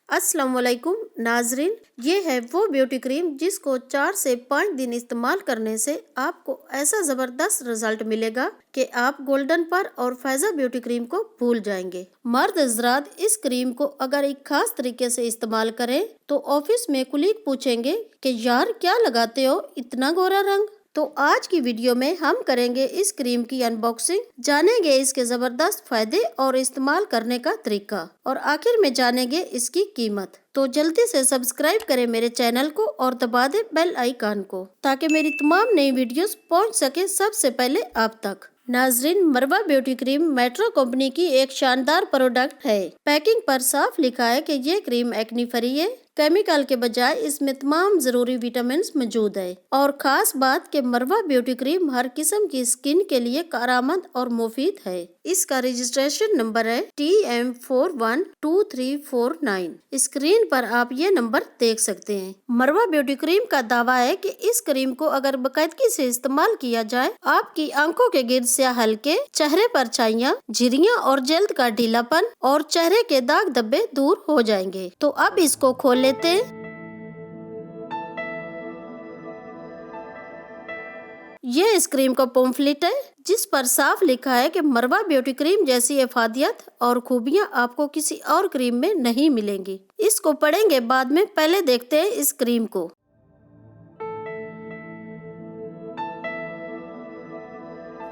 अस्सलाम वालेकुम नाजरीन, ये है वो ब्यूटी क्रीम जिसको 4 से 5 दिन इस्तेमाल करने से आपको ऐसा ज़बरदस्त रिजल्ट मिलेगा कि आप गोल्डन पर और फैज़ा ब्यूटी क्रीम को भूल जाएंगे। मर्द हज़रात इस क्रीम को अगर एक खास तरीके से इस्तेमाल करें तो ऑफिस में कुलीग पूछेंगे कि यार क्या लगाते हो इतना गोरा रंग। तो आज की वीडियो में हम करेंगे इस क्रीम की अनबॉक्सिंग, जानेंगे इसके जबरदस्त फायदे और इस्तेमाल करने का तरीका और आखिर में जानेंगे इसकी कीमत। तो जल्दी से सब्सक्राइब करें मेरे चैनल को और दबा दें बेल आइकन को ताकि मेरी तमाम नई वीडियोस पहुंच सके सबसे पहले आप तक। नाजरीन, मरवा ब्यूटी क्रीम मेट्रो कंपनी की एक शानदार प्रोडक्ट है। पैकिंग पर साफ लिखा है कि ये क्रीम एक्ने फ्री है। केमिकल के बजाय इसमें तमाम जरूरी विटामिन मौजूद है और खास बात कि मरवा ब्यूटी क्रीम हर किस्म की स्किन के लिए कारआमद और मुफीद है। इसका रजिस्ट्रेशन नंबर है TM412349। स्क्रीन पर आप ये नंबर देख सकते हैं। मरवा ब्यूटी क्रीम का दावा है कि इस क्रीम को अगर बाकायदगी से इस्तेमाल किया जाए आपकी आंखों के गिर्द से हल्के, चेहरे पर छाइयाँ, झुर्रियां और जल्द का ढीलापन और चेहरे के दाग धब्बे दूर हो जाएंगे। तो अब इसको खोल लेते हैं। ये इस क्रीम का पम्फलेट है जिस पर साफ लिखा है कि मरवा ब्यूटी क्रीम जैसी इफादियत और खूबियां आपको किसी और क्रीम में नहीं मिलेंगी। इसको पढ़ेंगे बाद में, पहले देखते हैं इस क्रीम को।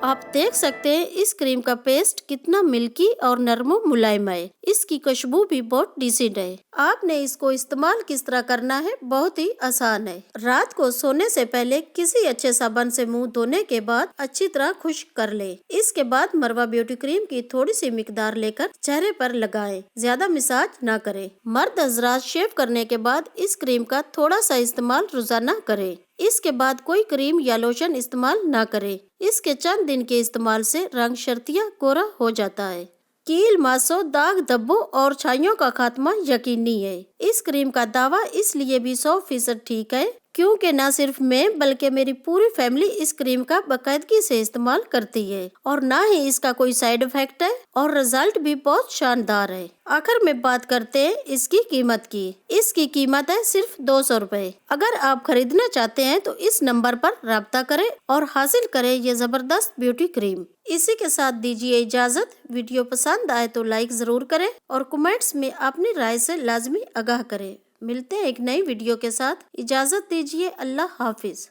आप देख सकते हैं इस क्रीम का पेस्ट कितना मिल्की और नरम मुलायम है। इसकी खुशबू भी बहुत डिसेंट है। आपने इसको इस्तेमाल किस तरह करना है, बहुत ही आसान है। रात को सोने से पहले किसी अच्छे साबुन से मुंह धोने के बाद अच्छी तरह खुश्क कर ले। इसके बाद मरवा ब्यूटी क्रीम की थोड़ी सी मिकदार लेकर चेहरे पर लगाएं। ज्यादा मसाज ना करें। मर्द हज़रात शेव करने के बाद इस क्रीम का थोड़ा सा इस्तेमाल रोजाना करें। इसके बाद कोई क्रीम या लोशन इस्तेमाल ना करें। इसके चंद दिन के इस्तेमाल से रंग शर्तिया गोरा हो जाता है। कील, मासों, दाग धब्बों और छाइयों का खात्मा यकीनी है। इस क्रीम का दावा इसलिए भी 100% ठीक है क्योंकि न सिर्फ मैं बल्कि मेरी पूरी फैमिली इस क्रीम का बाकायदगी से इस्तेमाल करती है और न ही इसका कोई साइड इफेक्ट है और रिजल्ट भी बहुत शानदार है। आखिर में बात करते हैं इसकी कीमत की। इसकी कीमत है सिर्फ 200 रुपए। अगर आप खरीदना चाहते हैं तो इस नंबर पर राब्ता करें और हासिल करें ये जबरदस्त ब्यूटी क्रीम। इसी के साथ दीजिए इजाजत। वीडियो पसंद आए तो लाइक जरूर करें और कमेंट्स में अपनी राय से लाजमी आगाह करें। मिलते हैं एक नई वीडियो के साथ। इजाजत दीजिए। अल्लाह हाफिज।